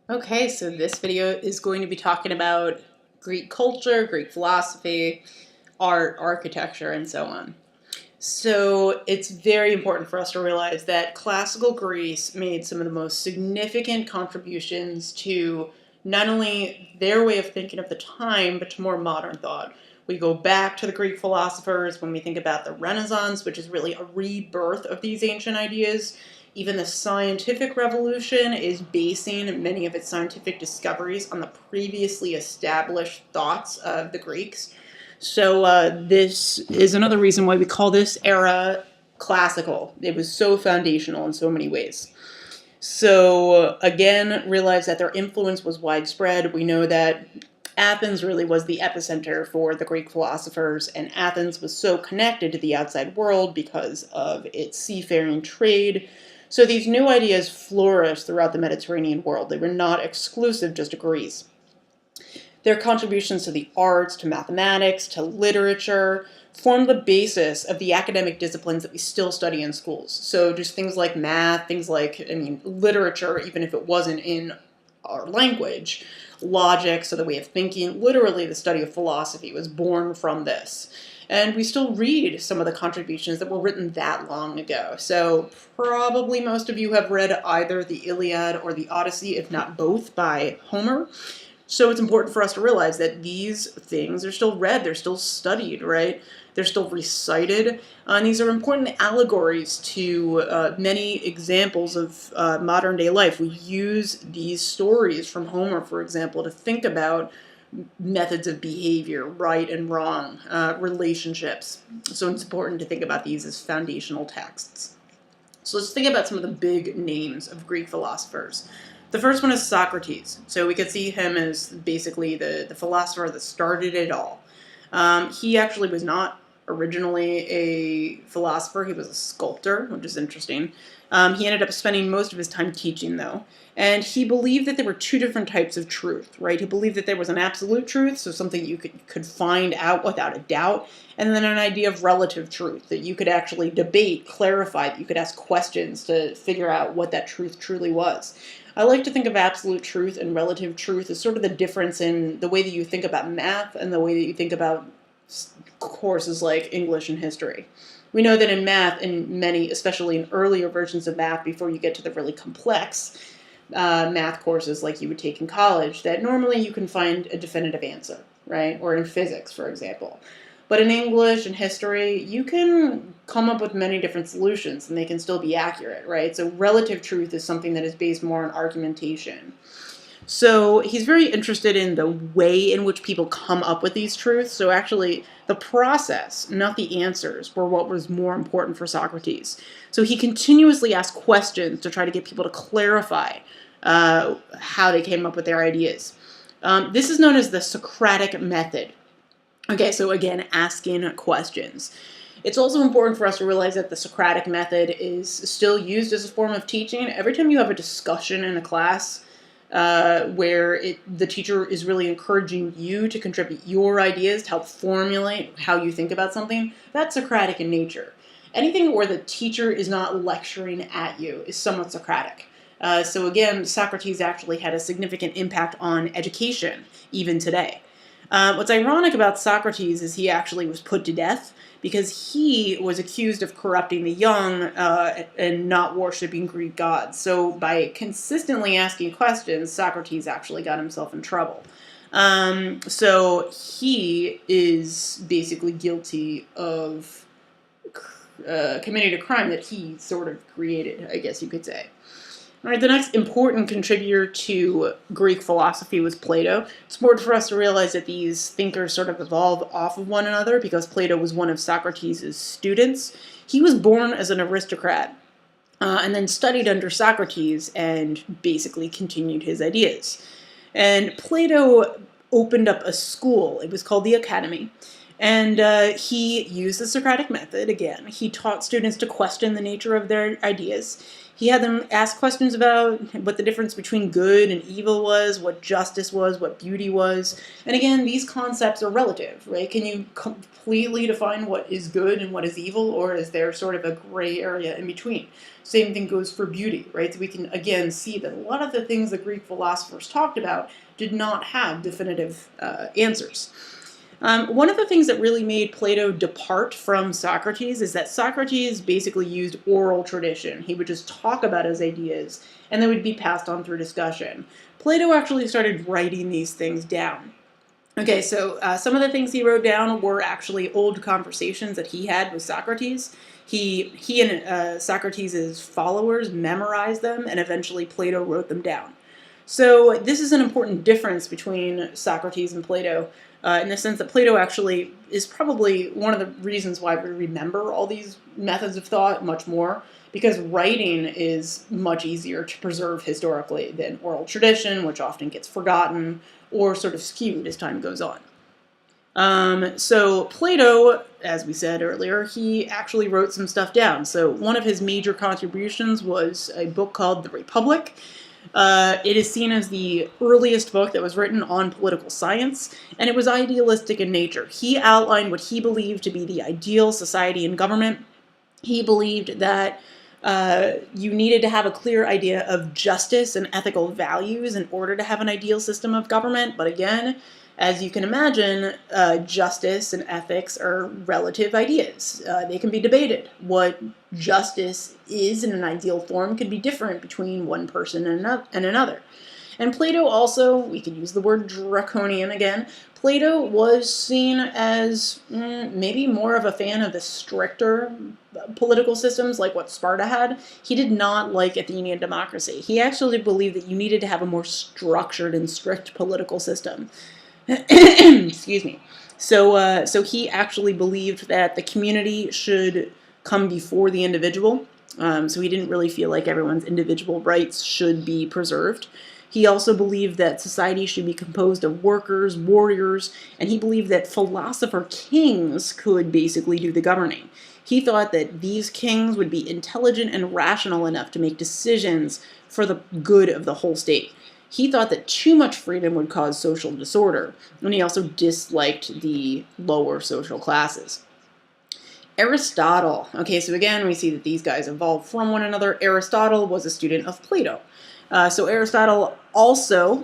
Okay, so this video is going to be talking about Greek culture, Greek philosophy, art, architecture, and so on. So it's very important for us to realize that classical Greece made some of the most significant contributions to not only their way of thinking of the time, but to more modern thought. We go back to the Greek philosophers when we think about the Renaissance, which is really a rebirth of these ancient ideas. Even the scientific revolution is basing many of its scientific discoveries on the previously established thoughts of the Greeks. So this is another reason why we call this era classical. It was so foundational in so many ways. So again, realize that their influence was widespread. We know that Athens really was the epicenter for the Greek philosophers, and Athens was so connected to the outside world because of its seafaring trade. So these new ideas flourished throughout the Mediterranean world. They were not exclusive just to Greece. Their contributions to the arts, to mathematics, to literature form the basis of the academic disciplines that we still study in schools. So just things like math, things like, literature, even if it wasn't in our language, logic, so the way of thinking, literally the study of philosophy was born from this. And we still read some of the contributions that were written that long ago. So probably most of you have read either the Iliad or the Odyssey, if not both, by Homer. So it's important for us to realize that these things are still read, they're still studied, right? They're still recited, and these are important allegories to many examples of modern day life. We use these stories from Homer, for example, to think about methods of behavior, right and wrong, relationships. So it's important to think about these as foundational texts. So let's think about some of the big names of Greek philosophers. The first one is Socrates. So we could see him as basically the philosopher that started it all. He actually was not originally a philosopher. He was a sculptor, which is interesting. He ended up spending most of his time teaching, though. And he believed that there were two different types of truth, right? He believed that there was an absolute truth, so something you could find out without a doubt, and then an idea of relative truth that you could actually debate, clarify, that you could ask questions to figure out what that truth truly was. I like to think of absolute truth and relative truth as sort of the difference in the way that you think about math and the way that you think about courses like English and history. We know that in math, in many, especially in earlier versions of math, before you get to the really complex math courses like you would take in college, that normally you can find a definitive answer, right? Or in physics, for example. But in English and history, you can come up with many different solutions and they can still be accurate, right? So relative truth is something that is based more on argumentation. So he's very interested in the way in which people come up with these truths. So actually, the process, not the answers, were what was more important for Socrates. So he continuously asked questions to try to get people to clarify how they came up with their ideas. This is known as the Socratic method. Okay, so again, asking questions. It's also important for us to realize that the Socratic method is still used as a form of teaching. Every time you have a discussion in a class, where the teacher is really encouraging you to contribute your ideas to help formulate how you think about something, that's Socratic in nature. Anything where the teacher is not lecturing at you is somewhat Socratic. So again, Socrates actually had a significant impact on education, even today. What's ironic about Socrates is he actually was put to death because he was accused of corrupting the young and not worshiping Greek gods. So by consistently asking questions, Socrates actually got himself in trouble. So he is basically guilty of committing a crime that he sort of created, I guess you could say. All right, the next important contributor to Greek philosophy was Plato. It's important for us to realize that these thinkers sort of evolved off of one another because Plato was one of Socrates' students. He was born as an aristocrat and then studied under Socrates and basically continued his ideas. And Plato opened up a school. It was called the Academy. And he used the Socratic method again. He taught students to question the nature of their ideas. He had them ask questions about what the difference between good and evil was, what justice was, what beauty was. And again, these concepts are relative, right? Can you completely define what is good and what is evil, or is there sort of a gray area in between? Same thing goes for beauty, right? So we can, again, see that a lot of the things that Greek philosophers talked about did not have definitive answers. One of the things that really made Plato depart from Socrates is that Socrates basically used oral tradition. He would just talk about his ideas, and they would be passed on through discussion. Plato actually started writing these things down. Okay, so some of the things he wrote down were actually old conversations that he had with Socrates. He and Socrates' followers memorized them, and eventually Plato wrote them down. So this is an important difference between Socrates and Plato, in the sense that Plato actually is probably one of the reasons why we remember all these methods of thought much more, because writing is much easier to preserve historically than oral tradition, which often gets forgotten or sort of skewed as time goes on. So Plato, as we said earlier, he actually wrote some stuff down. So one of his major contributions was a book called The Republic. It is seen as the earliest book that was written on political science, and it was idealistic in nature. He outlined what he believed to be the ideal society and government. He believed that you needed to have a clear idea of justice and ethical values in order to have an ideal system of government. But again, as you can imagine, justice and ethics are relative ideas. They can be debated. What justice is in an ideal form can be different between one person and another. And Plato also, we could use the word draconian again, Plato was seen as maybe more of a fan of the stricter political systems like what Sparta had. He did not like Athenian democracy. He actually believed that you needed to have a more structured and strict political system. Excuse me. So he actually believed that the community should come before the individual. So he didn't really feel like everyone's individual rights should be preserved. He also believed that society should be composed of workers, warriors, and he believed that philosopher kings could basically do the governing. He thought that these kings would be intelligent and rational enough to make decisions for the good of the whole state. He thought that too much freedom would cause social disorder, and he also disliked the lower social classes. Aristotle. Okay, so again, we see that these guys evolved from one another. Aristotle was a student of Plato. So Aristotle also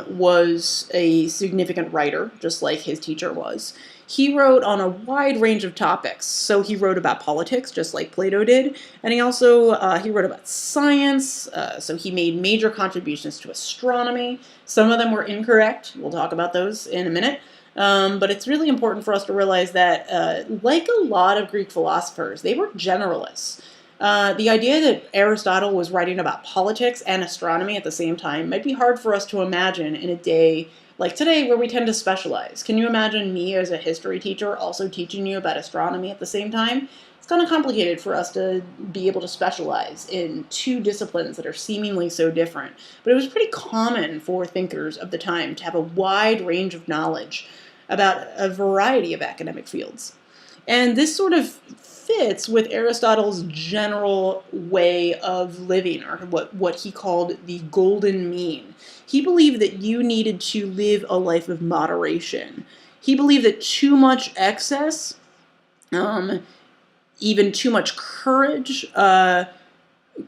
was a significant writer, just like his teacher was. He wrote on a wide range of topics. So he wrote about politics, just like Plato did, and he also he wrote about science. So he made major contributions to astronomy. Some of them were incorrect. We'll talk about those in a minute. But it's really important for us to realize that, like a lot of Greek philosophers, they were generalists. The idea that Aristotle was writing about politics and astronomy at the same time might be hard for us to imagine in a day like today where we tend to specialize. Can you imagine me as a history teacher also teaching you about astronomy at the same time? It's kind of complicated for us to be able to specialize in two disciplines that are seemingly so different. But it was pretty common for thinkers of the time to have a wide range of knowledge about a variety of academic fields. And this sort of fits with Aristotle's general way of living, or what he called the golden mean. He believed that you needed to live a life of moderation. He believed that too much excess, even too much courage,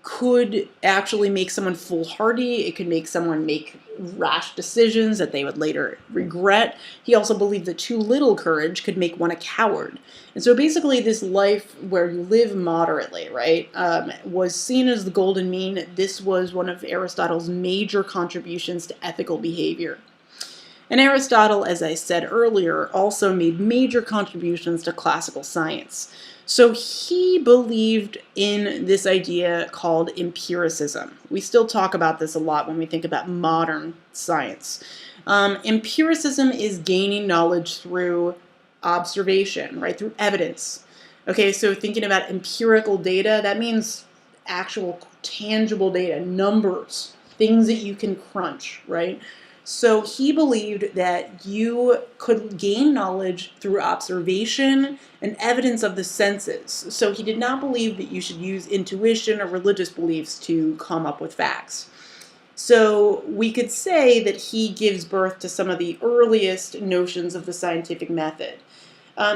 could actually make someone foolhardy. It could make someone make rash decisions that they would later regret. He also believed that too little courage could make one a coward. And so basically this life where you live moderately, right, was seen as the golden mean. This was one of Aristotle's major contributions to ethical behavior. And Aristotle, as I said earlier, also made major contributions to classical science. So he believed in this idea called empiricism. We still talk about this a lot when we think about modern science. Empiricism is gaining knowledge through observation, right, through evidence. Okay, so thinking about empirical data, that means actual tangible data, numbers, things that you can crunch, right? So he believed that you could gain knowledge through observation and evidence of the senses. So he did not believe that you should use intuition or religious beliefs to come up with facts. So we could say that he gives birth to some of the earliest notions of the scientific method.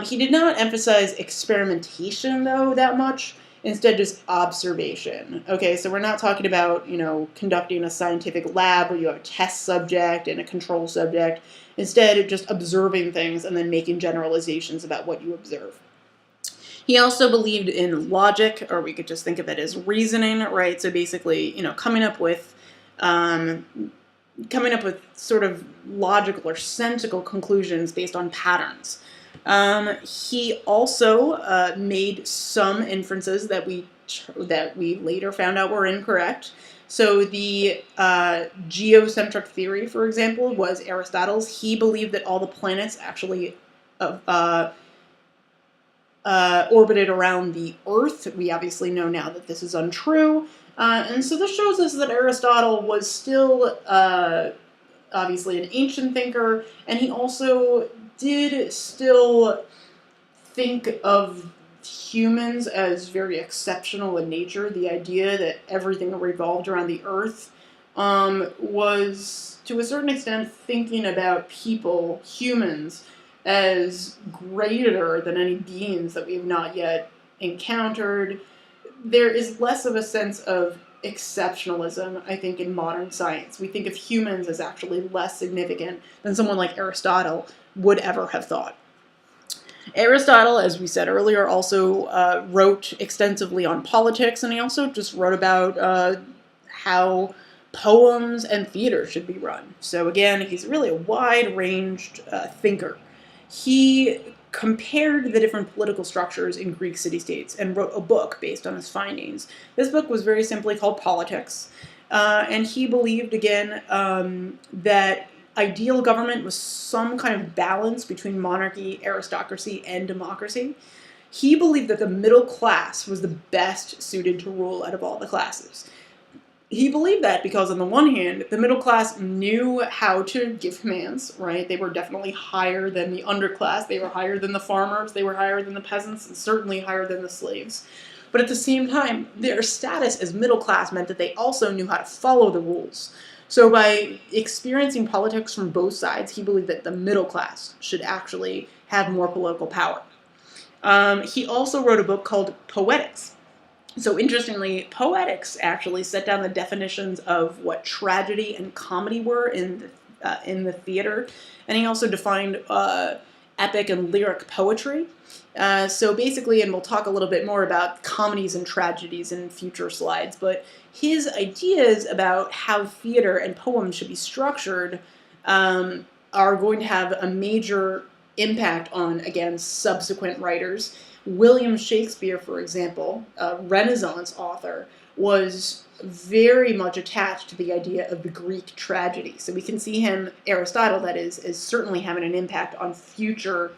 He did not emphasize experimentation, though, that much. Instead, just observation. Okay, so we're not talking about, conducting a scientific lab where you have a test subject and a control subject. Instead, just observing things and then making generalizations about what you observe. He also believed in logic, or we could just think of it as reasoning, right? So basically, coming up with sort of logical or sensical conclusions based on patterns. He also made some inferences that we later found out were incorrect. So the geocentric theory, for example, was Aristotle's. He believed that all the planets actually orbited around the Earth. We obviously know now that this is untrue. And so this shows us that Aristotle was still obviously an ancient thinker, and he also did still think of humans as very exceptional in nature. The idea that everything revolved around the Earth was, to a certain extent, thinking about people, humans, as greater than any beings that we have not yet encountered. There is less of a sense of exceptionalism, I think, in modern science. We think of humans as actually less significant than someone like Aristotle would ever have thought. Aristotle, as we said earlier, also wrote extensively on politics, and he also just wrote about how poems and theater should be run. So again, he's really a wide-ranged thinker. He compared the different political structures in Greek city-states and wrote a book based on his findings. This book was very simply called Politics, and he believed, again, that ideal government was some kind of balance between monarchy, aristocracy, and democracy. He believed that the middle class was the best suited to rule out of all the classes. He believed that because, on the one hand, the middle class knew how to give commands, right? They were definitely higher than the underclass. They were higher than the farmers. They were higher than the peasants, and certainly higher than the slaves. But at the same time, their status as middle class meant that they also knew how to follow the rules. So by experiencing politics from both sides, he believed that the middle class should actually have more political power. He also wrote a book called Poetics. So interestingly, Poetics actually set down the definitions of what tragedy and comedy were in the theater, and he also defined epic and lyric poetry. So basically, and we'll talk a little bit more about comedies and tragedies in future slides, but his ideas about how theater and poems should be structured are going to have a major impact on, again, subsequent writers. William Shakespeare, for example, a Renaissance author, was very much attached to the idea of the Greek tragedy. So we can see him, Aristotle that is certainly having an impact on future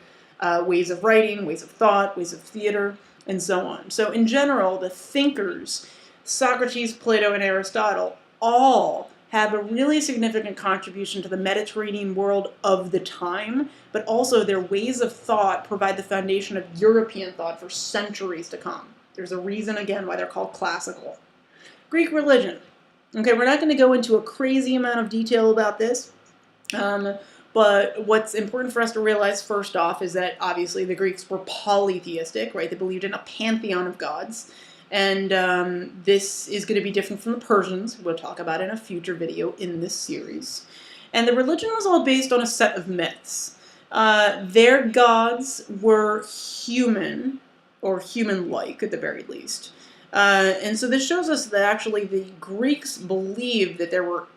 ways of writing, ways of thought, ways of theater, and so on. So in general, the thinkers, Socrates, Plato, and Aristotle, all have a really significant contribution to the Mediterranean world of the time, but also their ways of thought provide the foundation of European thought for centuries to come. There's a reason, again, why they're called classical. Greek religion. Okay, we're not going to go into a crazy amount of detail about this, but what's important for us to realize first off is that obviously the Greeks were polytheistic, right? They believed in a pantheon of gods. And this is going to be different from the Persians, who we'll talk about in a future video in this series. And the religion was all based on a set of myths. Their gods were human, or human-like at the very least. And so this shows us that actually the Greeks believed that there were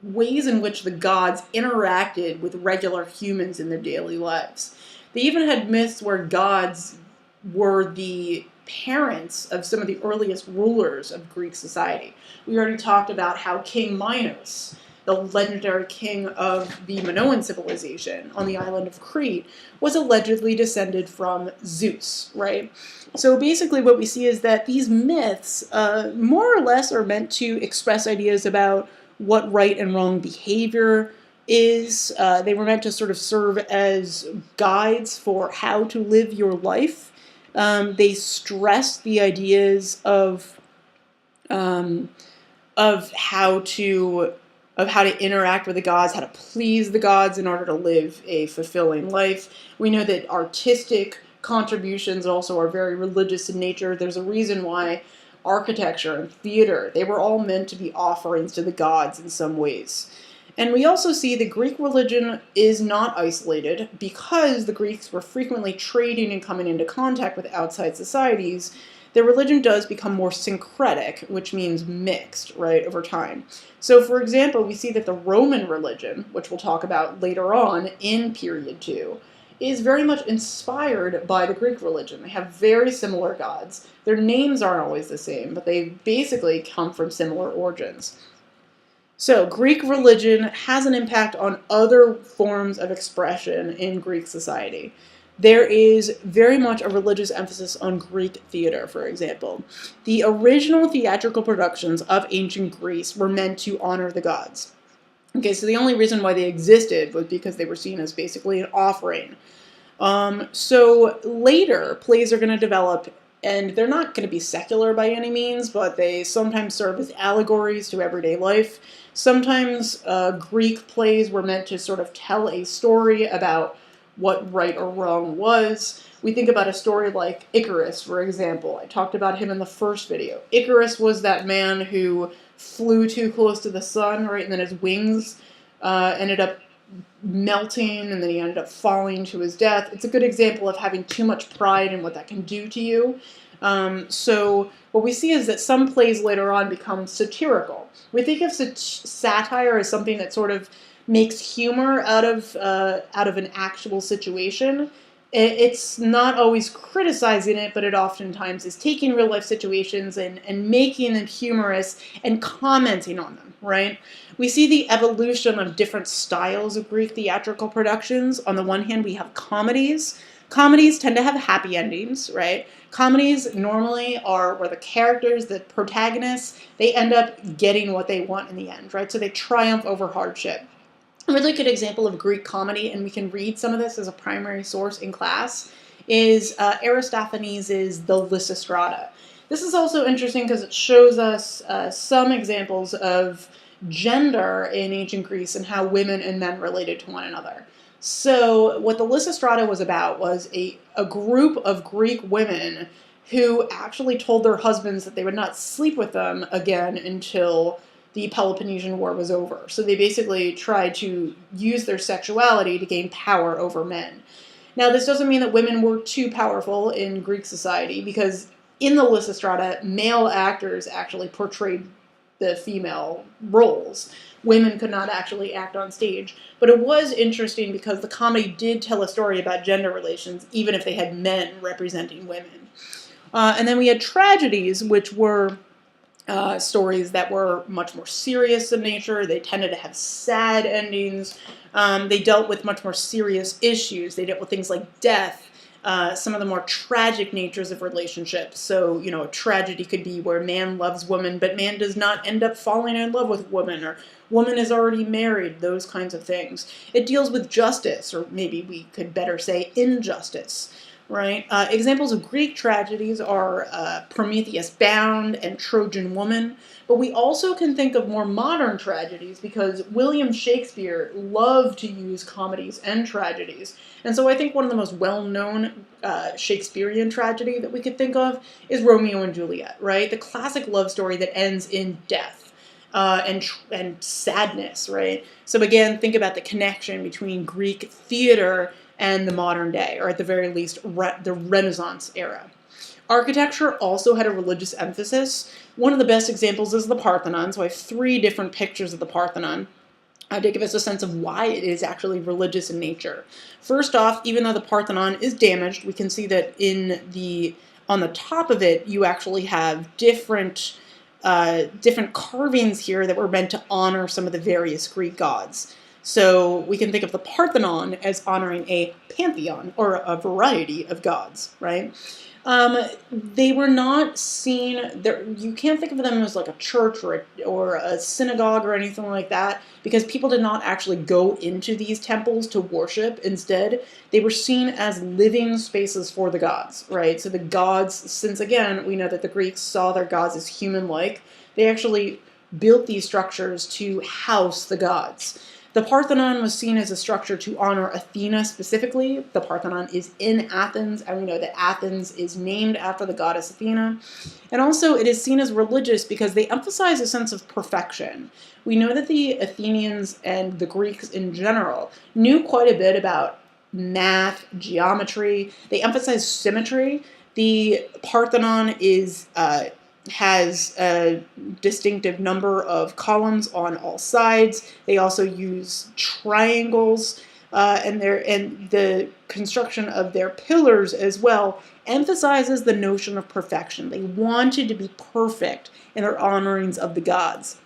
ways in which the gods interacted with regular humans in their daily lives. They even had myths where gods were the parents of some of the earliest rulers of Greek society. We already talked about how King Minos, the legendary king of the Minoan civilization on the island of Crete, was allegedly descended from Zeus, right? So basically what we see is that these myths more or less are meant to express ideas about what right and wrong behavior is they were meant to sort of serve as guides for how to live your life. They stress the ideas um, of how to interact with the gods, how to please the gods in order to live a fulfilling life. We know that artistic contributions also are very religious in nature. There's a reason why architecture and theater, they were all meant to be offerings to the gods in some ways. And we also see the Greek religion is not isolated because the Greeks were frequently trading and coming into contact with outside societies. Their religion does become more syncretic, which means mixed, right, over time. So, for example, we see that the Roman religion, which we'll talk about later on in period 2, is very much inspired by the Greek religion. They have very similar gods. Their names aren't always the same, but they basically come from similar origins. So, Greek religion has an impact on other forms of expression in Greek society. There is very much a religious emphasis on Greek theater, for example. The original theatrical productions of ancient Greece were meant to honor the gods. Okay, so the only reason why they existed was because they were seen as basically an offering. So later, plays are going to develop, and they're not going to be secular by any means, but they sometimes serve as allegories to everyday life. Sometimes Greek plays were meant to sort of tell a story about what right or wrong was. We think about a story like Icarus, for example. I talked about him in the first video. Icarus was that man who flew too close to the sun, right, and then his wings ended up melting, and then he ended up falling to his death. It's a good example of having too much pride and what that can do to you. So what we see is that some plays later on become satirical. We think of satire as something that sort of makes humor out of an actual situation. It's not always criticizing it, but it oftentimes is taking real life situations and making them humorous and commenting on them, right? We see the evolution of different styles of Greek theatrical productions. On the one hand, we have comedies. Comedies tend to have happy endings, right? Comedies normally are where the characters, the protagonists, they end up getting what they want in the end, right? So they triumph over hardship. A really good example of Greek comedy, and we can read some of this as a primary source in class, is Aristophanes' The Lysistrata. This is also interesting because it shows us some examples of gender in ancient Greece and how women and men related to one another. So what the Lysistrata was about was a group of Greek women who actually told their husbands that they would not sleep with them again until the Peloponnesian War was over. So they basically tried to use their sexuality to gain power over men. Now, this doesn't mean that women were too powerful in Greek society, because in the Lysistrata, male actors actually portrayed the female roles. Women could not actually act on stage. But it was interesting because the comedy did tell a story about gender relations, even if they had men representing women. And then we had tragedies, which were stories that were much more serious in nature. They tended to have sad endings. They dealt with much more serious issues. They dealt with things like death, some of the more tragic natures of relationships. So, a tragedy could be where man loves woman, but man does not end up falling in love with woman, or woman is already married, those kinds of things. It deals with justice, or maybe we could better say injustice. Right? Examples of Greek tragedies are Prometheus Bound and Trojan Woman, but we also can think of more modern tragedies because William Shakespeare loved to use comedies and tragedies. And so I think one of the most well-known Shakespearean tragedy that we could think of is Romeo and Juliet, right? The classic love story that ends in death. And sadness, right? So again, think about the connection between Greek theater and the modern day, or at the very least, the Renaissance era. Architecture also had a religious emphasis. One of the best examples is the Parthenon. So I have 3 different pictures of the Parthenon to give us a sense of why it is actually religious in nature. First off, even though the Parthenon is damaged, we can see that on the top of it, you actually have different carvings here that were meant to honor some of the various Greek gods. So we can think of the Parthenon as honoring a pantheon, or a variety of gods, right? They were not seen there. You can't think of them as like a church or a synagogue or anything like that, because people did not actually go into these temples to worship. Instead, they were seen as living spaces for the gods, right? So the gods, since again we know that the Greeks saw their gods as human-like, they actually built these structures to house the gods. The Parthenon was seen as a structure to honor Athena specifically. The Parthenon is in Athens, and we know that Athens is named after the goddess Athena. And also, it is seen as religious because they emphasize a sense of perfection. We know that the Athenians and the Greeks in general knew quite a bit about math, geometry. They emphasize symmetry. The Parthenon has a distinctive number of columns on all sides. They also use triangles, and the construction of their pillars as well emphasizes the notion of perfection. They wanted to be perfect in their honorings of the gods.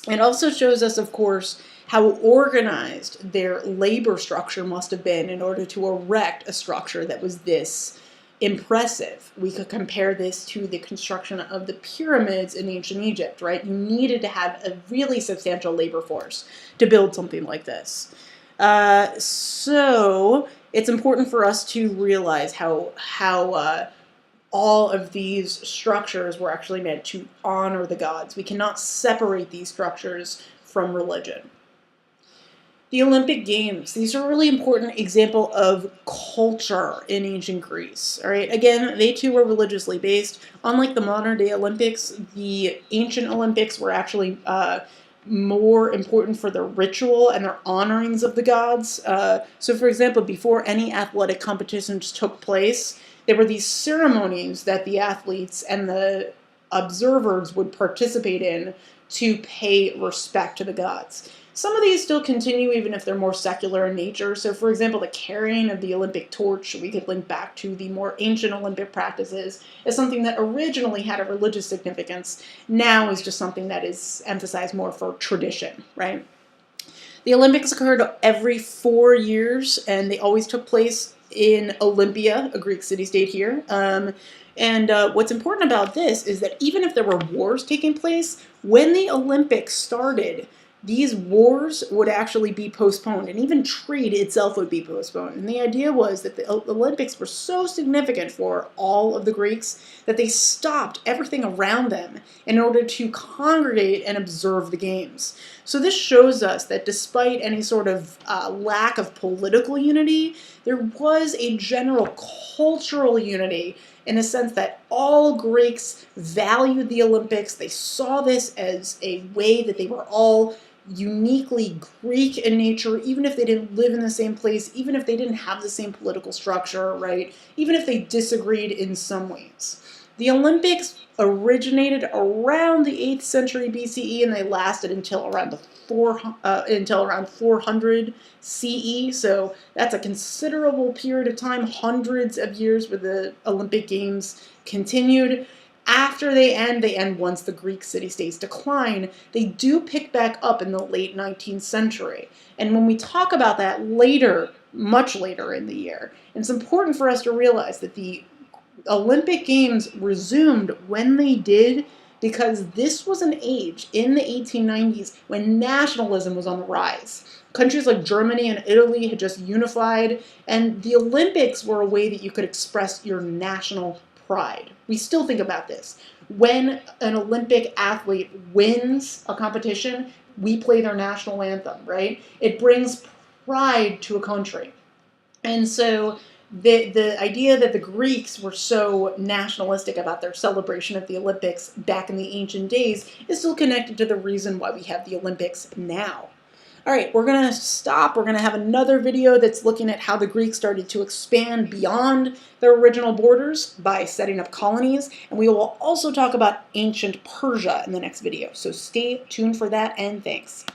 It also shows us, of course, how organized their labor structure must have been in order to erect a structure that was this impressive. We could compare this to the construction of the pyramids in ancient Egypt, right? You needed to have a really substantial labor force to build something like this. So it's important for us to realize how all of these structures were actually meant to honor the gods. We cannot separate these structures from religion. The Olympic Games, these are a really important example of culture in ancient Greece. All right, again, they too were religiously based. Unlike the modern day Olympics, the ancient Olympics were actually more important for their ritual and their honorings of the gods. So for example, before any athletic competitions took place, there were these ceremonies that the athletes and the observers would participate in to pay respect to the gods. Some of these still continue even if they're more secular in nature. So for example, the carrying of the Olympic torch, we could link back to the more ancient Olympic practices as something that originally had a religious significance, now is just something that is emphasized more for tradition, right? The Olympics occurred every 4 years, and they always took place in Olympia, a Greek city-state here. What's important about this is that even if there were wars taking place, when the Olympics started, these wars would actually be postponed, and even trade itself would be postponed. And the idea was that the Olympics were so significant for all of the Greeks that they stopped everything around them in order to congregate and observe the games. So this shows us that despite any sort of lack of political unity, there was a general cultural unity in the sense that all Greeks valued the Olympics. They saw this as a way that they were all uniquely Greek in nature, even if they didn't live in the same place, even if they didn't have the same political structure, right? Even if they disagreed in some ways. The Olympics originated around the 8th century BCE, and they lasted until around 400 CE. So that's a considerable period of time, hundreds of years where the Olympic Games continued. After they end once the Greek city-states decline. They do pick back up in the late 19th century. And when we talk about that later, much later in the year, it's important for us to realize that the Olympic Games resumed when they did because this was an age in the 1890s when nationalism was on the rise. Countries like Germany and Italy had just unified, and the Olympics were a way that you could express your national pride. We still think about this. When an Olympic athlete wins a competition, we play their national anthem, right? It brings pride to a country. And so the idea that the Greeks were so nationalistic about their celebration of the Olympics back in the ancient days is still connected to the reason why we have the Olympics now. All right, we're going to stop. We're going to have another video that's looking at how the Greeks started to expand beyond their original borders by setting up colonies. And we will also talk about ancient Persia in the next video. So stay tuned for that, and thanks.